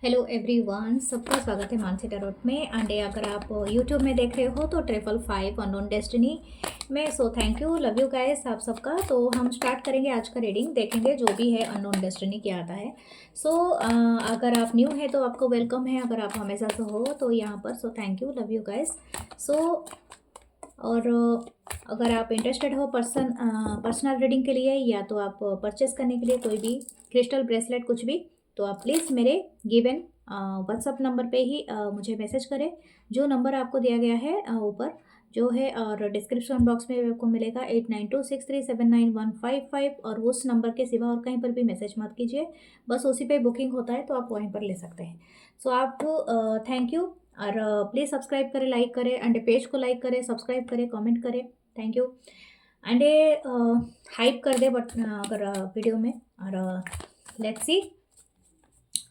Hello everyone, सबका स्वागत है मानसी टैरोट में। एंड अगर आप यूट्यूब में देख रहे हो तो 555 अननोन डेस्टिनी में। सो thank you, love you guys आप सबका। तो हम स्टार्ट करेंगे आज का रीडिंग, देखेंगे जो भी है अननोन डेस्टिनी क्या आता है। सो अगर आप न्यू है तो आपको वेलकम है, अगर आप हमेशा से हो तो यहाँ पर। So thank you, love you guys. So और अगर आप इंटरेस्टेड हो पर्सनल रीडिंग के लिए, या तो आप परचेस करने के लिए कोई भी क्रिस्टल ब्रेसलेट कुछ भी, तो आप प्लीज़ मेरे गिवन व्हाट्सअप नंबर पे ही मुझे मैसेज करें। जो नंबर आपको दिया गया है ऊपर जो है, और डिस्क्रिप्शन बॉक्स में आपको मिलेगा 8926379155। और उस नंबर के सिवा और कहीं पर भी मैसेज मत कीजिए, बस उसी पे बुकिंग होता है तो आप वहीं पर ले सकते हैं। सो आप थैंक यू। और प्लीज़ सब्सक्राइब करें, लाइक करें, एंड पेज को लाइक करें, सब्सक्राइब करें, कमेंट करें। Thank you. एंड हाइप कर दे बट अगर वीडियो में। और लेट्स सी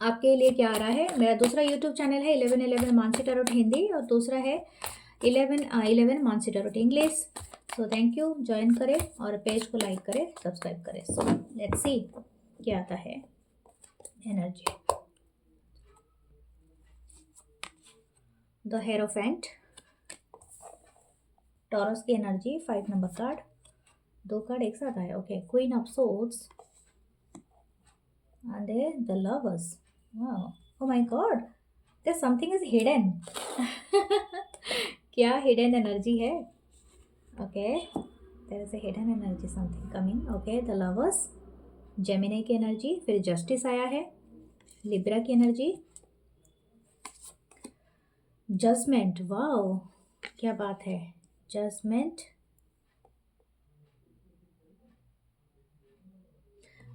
आपके लिए क्या आ रहा है। मेरा दूसरा यूट्यूब चैनल है 1111 मानसी टैरोट हिंदी, और दूसरा है 1111 Mansi tarot English. So thank you, join करें और पेज को लाइक करें, सब्सक्राइब करें। सो लेट्स सी क्या आता है एनर्जी। द हेरोफेंट, टॉरस की एनर्जी, 5 नंबर कार्ड। 2 कार्ड एक साथ आए, okay. Queen of swords and the lovers. Wow, oh my god, there's something is hidden. क्या हिडन एनर्जी है? Okay, there is a hidden energy, something coming. Okay, the lovers, Gemini की energy, फिर justice आया है, Libra की energy, judgement. Wow, क्या बात है, जजमेंट।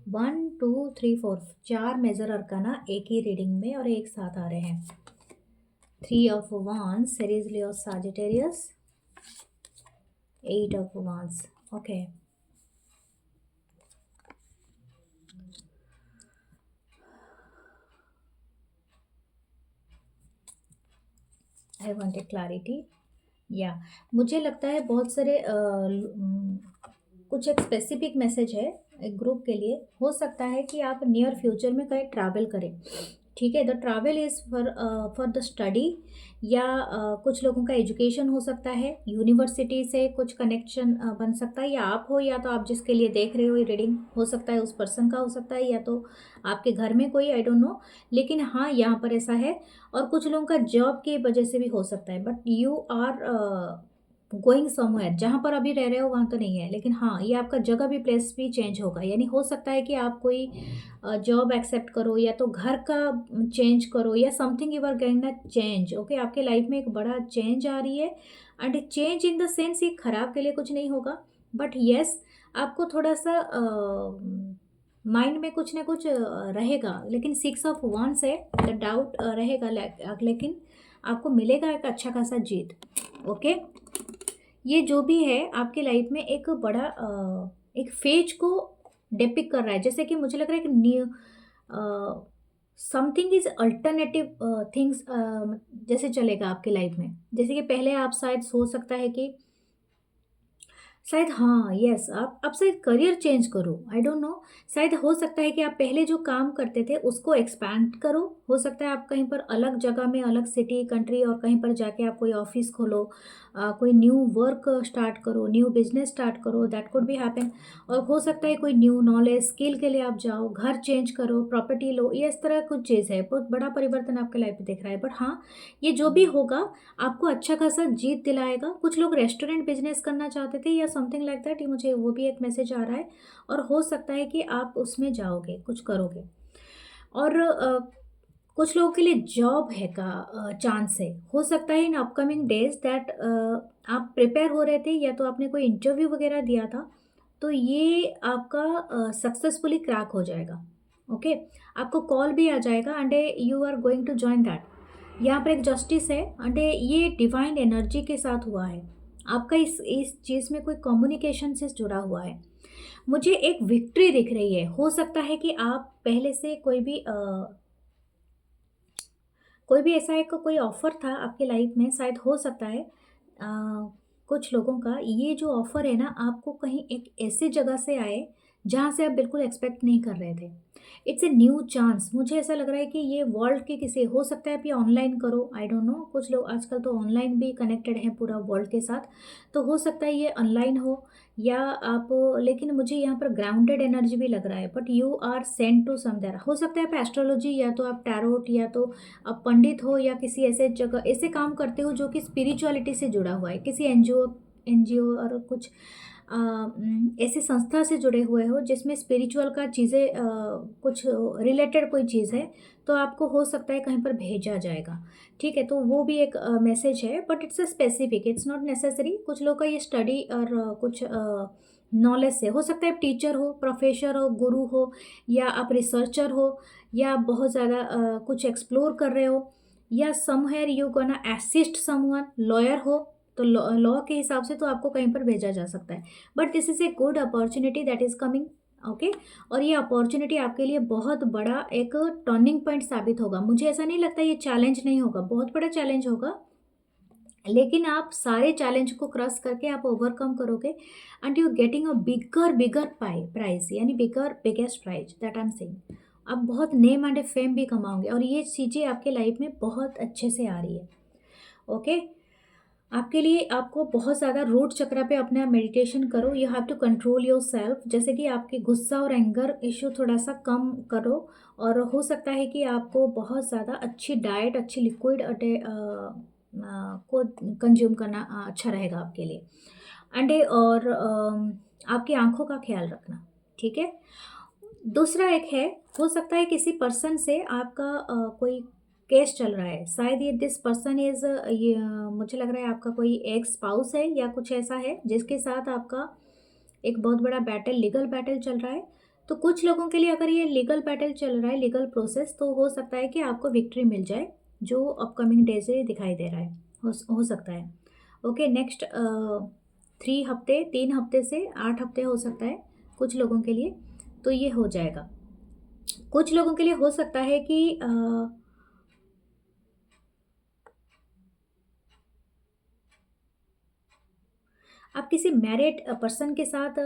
1 2 3 4 4 मेजर अरकाना एक ही रीडिंग में और एक साथ आ रहे हैं। 3 of wands, seriously of Sagittarius, 8 of wands. Okay. I wanted clarity. या मुझे लगता है बहुत सारे कुछ एक स्पेसिफिक मैसेज है एक ग्रुप के लिए। हो सकता है कि आप नियर फ्यूचर में कहीं ट्रैवल करें, ठीक है। The travel is for the study, या कुछ लोगों का एजुकेशन हो सकता है, यूनिवर्सिटी से कुछ कनेक्शन बन सकता है, या आप हो, या तो आप जिसके लिए देख रहे हो ये रीडिंग हो सकता है उस पर्सन का हो सकता है, या तो आपके घर में कोई, आई डोंट नो। लेकिन हाँ, यहाँ पर ऐसा है। और कुछ लोगों का जॉब की वजह से भी हो सकता है, but you are going somewhere. जहाँ पर अभी रह रहे हो वहाँ तो नहीं है, लेकिन हाँ, ये आपका जगह भी, प्लेस भी चेंज होगा। यानी हो सकता है कि आप कोई जॉब एक्सेप्ट करो, या तो घर का चेंज करो, या समथिंग यू आर गेटिंग ना चेंज। ओके, आपके लाइफ में एक बड़ा चेंज आ रही है। And change in the sense ये खराब के लिए कुछ नहीं होगा, बट येस, आपको थोड़ा सा माइंड में कुछ ना कुछ रहेगा। लेकिन 6 ऑफ वांड्स है, द डाउट रहेगा, लेकिन आपको मिलेगा एक अच्छा खासा जीत। ओके, ये जो भी है आपके लाइफ में एक बड़ा एक फेज को डिपिक्ट कर रहा है। जैसे कि मुझे लग रहा है कि new something is alternative things जैसे चलेगा आपके लाइफ में। जैसे कि पहले आप शायद सोच सकता है कि शायद, हाँ यस, आप शायद करियर चेंज करो, आई डोंट नो। शायद हो सकता है कि आप पहले जो काम करते थे उसको एक्सपैंड करो। हो सकता है आप कहीं पर अलग जगह में, अलग सिटी, कंट्री, और कहीं पर जाके आप कोई ऑफिस खोलो, कोई न्यू वर्क स्टार्ट करो, न्यू बिजनेस स्टार्ट करो, दैट कुड बी हैपन। और हो सकता है कोई न्यू नॉलेज स्किल के लिए आप जाओ, घर चेंज करो, प्रॉपर्टी लो, ये इस तरह कुछ चीज़ है। बहुत बड़ा परिवर्तन आपके लाइफ में दिख रहा है। बट हाँ, ये जो भी होगा आपको अच्छा खासा जीत दिलाएगा। कुछ लोग रेस्टोरेंट बिजनेस करना चाहते थे या समथिंग लाइक दैट, ये मुझे वो भी एक मैसेज आ रहा है। और हो सकता है कि आप उसमें जाओगे, कुछ करोगे। और कुछ लोगों के लिए जॉब है का चांस है। हो सकता है इन अपकमिंग डेज दैट आप प्रिपेयर हो रहे थे, या तो आपने कोई इंटरव्यू वगैरह दिया था, तो ये आपका सक्सेसफुली क्रैक हो जाएगा। ओके, आपको कॉल भी आ जाएगा, and you are going to join that. यहाँ पर एक जस्टिस है, एंड ये डिवाइन एनर्जी के साथ हुआ है। आपका इस चीज़ में कोई कम्युनिकेशन से जुड़ा हुआ है। मुझे एक विक्ट्री दिख रही है। हो सकता है कि आप पहले से कोई भी ऐसा एक कोई ऑफ़र था आपके लाइफ में, शायद हो सकता है कुछ लोगों का ये जो ऑफ़र है ना, आपको कहीं एक ऐसे जगह से आए जहाँ से आप बिल्कुल एक्सपेक्ट नहीं कर रहे थे। It's a new chance. मुझे ऐसा लग रहा है कि ये वर्ल्ड के किसी हो सकता है आप ये ऑनलाइन करो, आई डोंट नो, कुछ लोग आजकल तो ऑनलाइन भी कनेक्टेड हैं पूरा वर्ल्ड के साथ, तो हो सकता है ये ऑनलाइन हो या आप, लेकिन मुझे यहाँ पर ग्राउंडेड एनर्जी भी लग रहा है, but you are sent to somewhere. हो सकता है आप एस्ट्रोलॉजी या तो आप टैरोट या तो आप पंडित हो या किसी ऐसे जगह ऐसे काम करते हो जो कि स्पिरिचुअलिटी से जुड़ा हुआ है, किसी एनजीओ और कुछ ऐसी संस्था से जुड़े हुए हो जिसमें स्पिरिचुअल का चीज़ें कुछ रिलेटेड कोई चीज़ है, तो आपको हो सकता है कहीं पर भेजा जाएगा। ठीक है, तो वो भी एक मैसेज है, but it's a specific, it's not necessary. कुछ लोग का ये स्टडी और कुछ नॉलेज से हो सकता है। आप टीचर हो, प्रोफेसर हो, गुरु हो, या आप रिसर्चर हो, या आप बहुत ज़्यादा कुछ एक्सप्लोर कर रहे हो, या somewhere you gonna assist someone, lawyer हो तो लॉ के हिसाब से तो आपको कहीं पर भेजा जा सकता है। But this is a good opportunity that is coming. Okay, और ये अपॉर्चुनिटी आपके लिए बहुत बड़ा एक टर्निंग पॉइंट साबित होगा। मुझे ऐसा नहीं लगता ये चैलेंज नहीं होगा, बहुत बड़ा चैलेंज होगा, लेकिन आप सारे चैलेंज को क्रॉस करके आप ओवरकम करोगे and you getting a bigger bigger prize, यानी bigger biggest prize that I am saying. आप बहुत नेम एंड फेम भी कमाओगे और ये चीज़ें आपके लाइफ में बहुत अच्छे से आ रही है। ओके, आपके लिए आपको बहुत ज़्यादा रूट चक्र पे अपना मेडिटेशन करो। You have to control yourself, जैसे कि आपके गुस्सा और एंगर इशू थोड़ा सा कम करो। और हो सकता है कि आपको बहुत ज़्यादा अच्छी डाइट, अच्छी लिक्विड को कंज्यूम करना अच्छा रहेगा आपके लिए। एंड और आपकी आंखों का ख्याल रखना, ठीक है। दूसरा एक है, हो सकता है किसी पर्सन से आपका कोई केस चल रहा है, शायद ये दिस पर्सन इज ये मुझे लग रहा है आपका कोई एक्स स्पाउस है या कुछ ऐसा है जिसके साथ आपका एक बहुत बड़ा बैटल, लीगल बैटल चल रहा है। तो कुछ लोगों के लिए अगर ये लीगल बैटल चल रहा है, लीगल प्रोसेस, तो हो सकता है कि आपको विक्ट्री मिल जाए, जो अपकमिंग डे से दिखाई दे रहा है, हो सकता है। ओके, नेक्स्ट 3 हफ्ते, 3 हफ्ते से 8 हफ्ते हो सकता है कुछ लोगों के लिए, तो ये हो जाएगा। कुछ लोगों के लिए हो सकता है कि आप किसी मैरिड पर्सन के साथ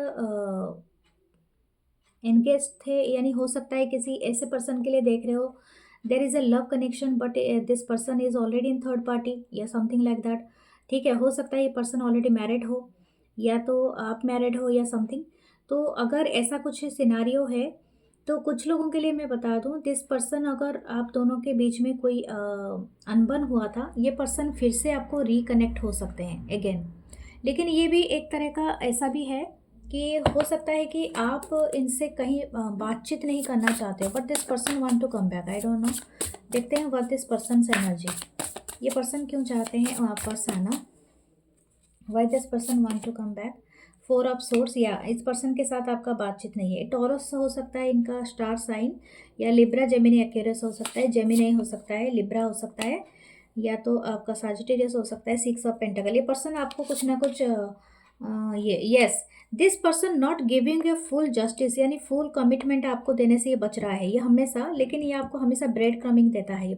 एंगेज थे, यानी हो सकता है किसी ऐसे पर्सन के लिए देख रहे हो, there is a love connection but this person is already in third party या समथिंग लाइक दैट। ठीक है, हो सकता है ये पर्सन ऑलरेडी मैरिड हो या तो आप मैरिड हो या समथिंग। तो अगर ऐसा कुछ सिनारियो है तो कुछ लोगों के लिए मैं बता दूं, दिस पर्सन, अगर आप दोनों के बीच में कोई अनबन हुआ था, ये पर्सन फिर से आपको रिकनेक्ट हो सकते हैं अगेन। लेकिन ये भी एक तरह का ऐसा भी है कि हो सकता है कि आप इनसे कहीं बातचीत नहीं करना चाहते हो, but this person want to come back, I don't know. देखते हैं व्हाट दिस पर्सन एनर्जी, ये पर्सन क्यों चाहते हैं वापस आना, why this person want to come back. 4 of swords, या इस पर्सन के साथ आपका बातचीत नहीं है। टॉरस हो सकता है इनका स्टार साइन, या लिब्रा जेमिनी एक्वेरियस हो सकता है, जेमिनी हो सकता है, लिब्रा हो सकता है, या तो आपका साजिटेरियस हो सकता है। 6 ऑफ पेंटाकल, ये पर्सन आपको कुछ ना कुछ ये yes, this person not giving a full justice, यानी फुल कमिटमेंट आपको देने से ये बच रहा है ये हमेशा, लेकिन ये आपको हमेशा ब्रेड क्रमिंग देता है।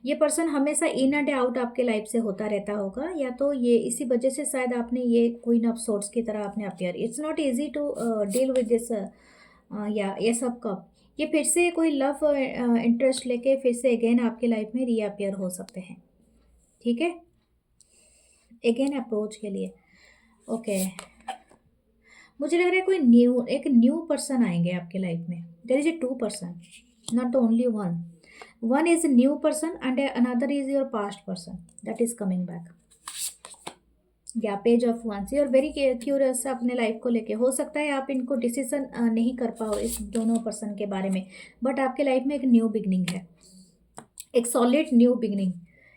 ये पर्सन हमेशा इन एंड आउट आपके लाइफ से होता रहता होगा, या तो ये इसी वजह से शायद आपने ये क्वीन ऑफ सोर्ट्स की तरह आपने appear, it's not easy to deal with this, या ये सब कब ये फिर से कोई लव इंटरेस्ट लेके फिर से अगेन आपके लाइफ में रीअपियर हो सकते हैं। ठीक है, अगेन अप्रोच के लिए। ओके, मुझे लग रहा है कोई एक न्यू पर्सन आएंगे आपके लाइफ में। There is a 2 person, not the only one. One is a new person and another is your past person that is coming back. या page of wands, you are very curious अपने life को लेके। हो सकता है आप इनको decision नहीं कर पाओ इस दोनों पर्सन के बारे में, बट आपके लाइफ में एक न्यू बिगनिंग है, एक solid new beginning.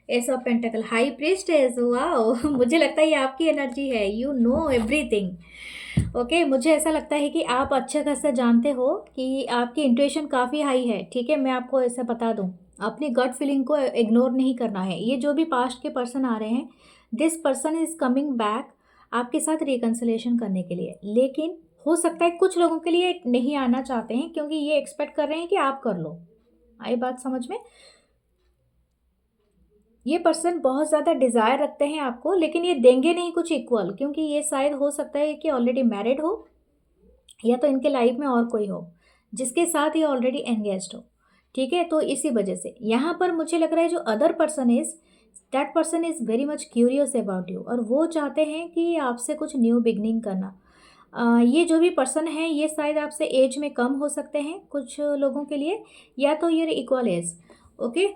Ace of pentacle, high priestess, wow मुझे लगता है ये आपकी एनर्जी है, यू नो एवरीथिंग। ओके, मुझे ऐसा लगता है कि आप अच्छे खासा जानते हो कि आपकी इंट्यूशन काफ़ी हाई है। ठीक है, मैं आपको ऐसा बता दूं, अपनी गट फीलिंग को इग्नोर नहीं करना है। ये जो भी पास्ट के पर्सन आ रहे हैं, this person is coming back आपके साथ रिकन्सिलेशन करने के लिए, लेकिन हो सकता है कुछ लोगों के लिए नहीं आना चाहते हैं क्योंकि ये एक्सपेक्ट कर रहे हैं कि आप कर लो। आई बात समझ में? ये पर्सन बहुत ज़्यादा डिज़ायर रखते हैं आपको, लेकिन ये देंगे नहीं कुछ इक्वल, क्योंकि ये शायद हो सकता है कि ऑलरेडी मैरिड हो या तो इनके लाइफ में और कोई हो जिसके साथ ये ऑलरेडी एंगेज्ड हो, ठीक है। तो इसी वजह से यहाँ पर मुझे लग रहा है जो other person is, that person is very much curious about you, और वो चाहते हैं कि आपसे कुछ न्यू बिगनिंग करना। ये जो भी पर्सन है ये शायद आपसे एज में कम हो सकते हैं कुछ लोगों के लिए, या तो ये equal age. Okay,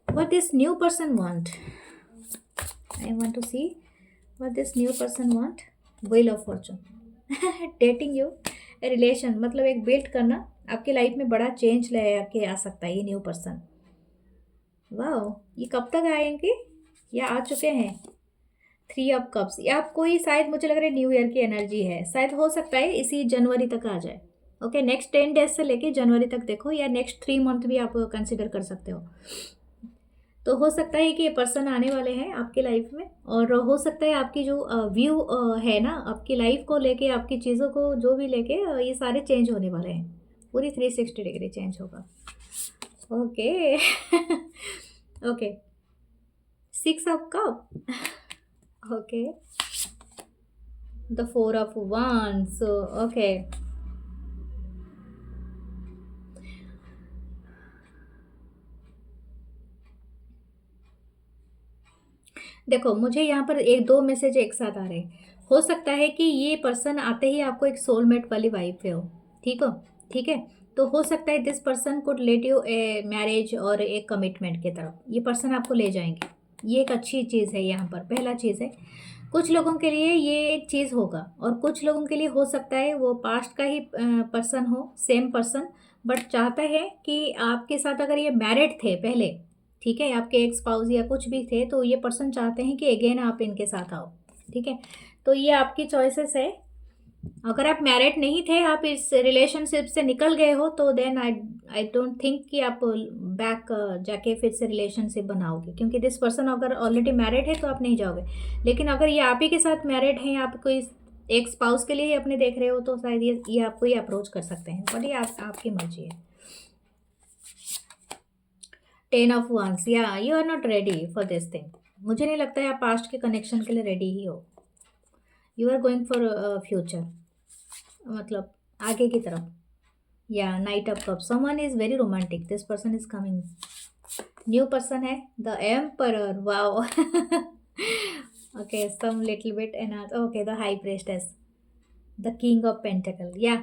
what this new person want, I want to see what this new person want. Wheel of fortune dating you, relation मतलब एक बिल्ड करना, आपकी लाइफ में बड़ा चेंज ले के आ सकता है ये न्यू पर्सन। वाह, ये कब तक आएंगे या आ चुके हैं? 3 ऑफ कप्स, या आप कोई शायद मुझे लग रहा है न्यू ईयर की एनर्जी है, शायद हो सकता है इसी जनवरी तक आ जाए। ओके, नेक्स्ट 10 डेज से लेके जनवरी तक देखो, या नेक्स्ट 3 मंथ भी आप कंसिडर कर सकते हो। तो हो सकता है कि ये पर्सन आने वाले हैं आपकी लाइफ में, और हो सकता है आपकी जो व्यू है ना आपकी लाइफ को लेके, आपकी चीज़ों को जो भी लेके ये सारे चेंज होने वाले हैं, पूरी 360 डिग्री चेंज होगा। Okay okay, 6 of cup okay, the 4 of wands, okay. देखो मुझे यहाँ पर एक दो मैसेज एक साथ आ रहे हैं। हो सकता है कि ये पर्सन आते ही आपको एक सोलमेट वाली वाइब पे हो, ठीक हो, ठीक है। तो हो सकता है this person could let U a marriage और एक कमिटमेंट की तरफ ये पर्सन आपको ले जाएंगे। ये एक अच्छी चीज़ है, यहाँ पर पहला चीज़ है। कुछ लोगों के लिए ये चीज़ होगा, और कुछ लोगों के लिए हो सकता है वो पास्ट का ही पर्सन हो, सेम पर्सन, बट चाहता है कि आपके साथ अगर ये मैरिड थे पहले, ठीक है, आपके एक स्पाउस या कुछ भी थे, तो ये पर्सन चाहते हैं कि अगेन आप इनके साथ आओ, ठीक है। तो ये आपकी चॉइसेस है। अगर आप मैरिड नहीं थे, आप इस रिलेशनशिप से निकल गए हो, तो देन आई डोंट थिंक कि आप बैक जाके फिर से रिलेशनशिप बनाओगे, क्योंकि दिस पर्सन अगर ऑलरेडी मैरिड है तो आप नहीं जाओगे। लेकिन अगर ये आप ही के साथ मैरिड हैं, आप कोई एक स्पाउस के लिए ही अपने देख रहे हो, तो शायद ये आपको ही अप्रोच कर सकते हैं, बट ये आपकी मर्जी है। 10 ऑफ wands, या you are not ready for this thing. मुझे नहीं लगता है आप पास्ट के कनेक्शन के लिए रेडी ही हो। You are going for future, मतलब आगे की तरफ। या knight of cup, someone is very romantic, this person is coming, new person है, the emperor, wow okay, some little bit energy, okay, the high priestess, the king of pentacle, या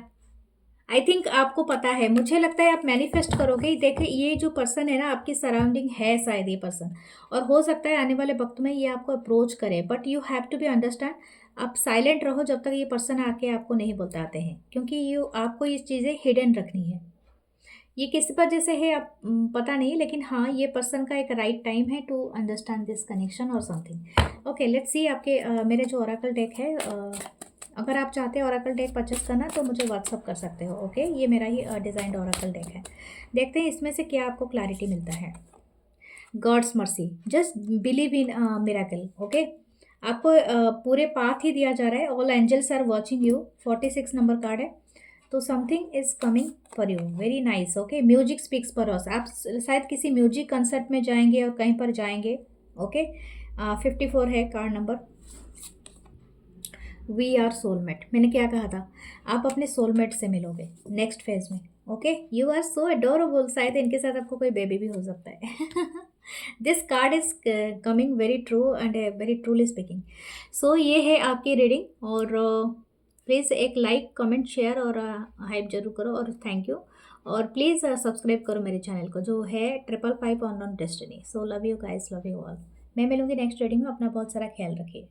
I think आपको पता है, मुझे लगता है आप manifest करोगे। देखिए ये जो पर्सन है ना आपकी सराउंडिंग है शायद ये पर्सन, और हो सकता है आने वाले वक्त में ये आपको अप्रोच करे, but you have to be understand, आप साइलेंट रहो जब तक ये पर्सन आके आपको नहीं बताते हैं, क्योंकि ये आपको ये चीज़ें हिडन रखनी है। ये किस वजह से है आप पता नहीं, लेकिन हाँ ये पर्सन का एक राइट टाइम है टू अंडरस्टैंड दिस कनेक्शन और समथिंग। ओके, लेट्स सी आपके मेरे जो ओरेकल डेक है, अगर आप चाहते हैं ओरेकल डेक परचेस करना तो मुझे व्हाट्सअप कर सकते हो। ओके, ये मेरा ही डिज़ाइंड ओरेकल डेक है। देखते हैं इसमें से क्या आपको क्लैरिटी मिलता है। God's mercy, just believe in miracle. Okay, आपको पूरे पाथ ही दिया जा रहा है। All angels are watching you, 46 number card है, तो something is coming for you, very nice. Okay, music speaks for us, आप शायद किसी म्यूजिक कंसर्ट में जाएंगे और कहीं पर जाएंगे। ओके, 54 है card number. We are soulmate, मैंने क्या कहा था, आप अपने सोलमेट से मिलोगे नेक्स्ट फेज में। Okay, you are so adorable, शायद इनके साथ आपको कोई बेबी भी हो सकता है this card is coming very true and very truly speaking. So ये है आपकी रीडिंग, और प्लीज़ एक लाइक कमेंट शेयर और हाइप जरूर करो, और थैंक यू। और प्लीज़ सब्सक्राइब करो मेरे चैनल को जो है 555 on destiny. So love you guys, love you all. मैं मिलूंगी नेक्स्ट रीडिंग में, अपना बहुत सारा ख्याल रखिए।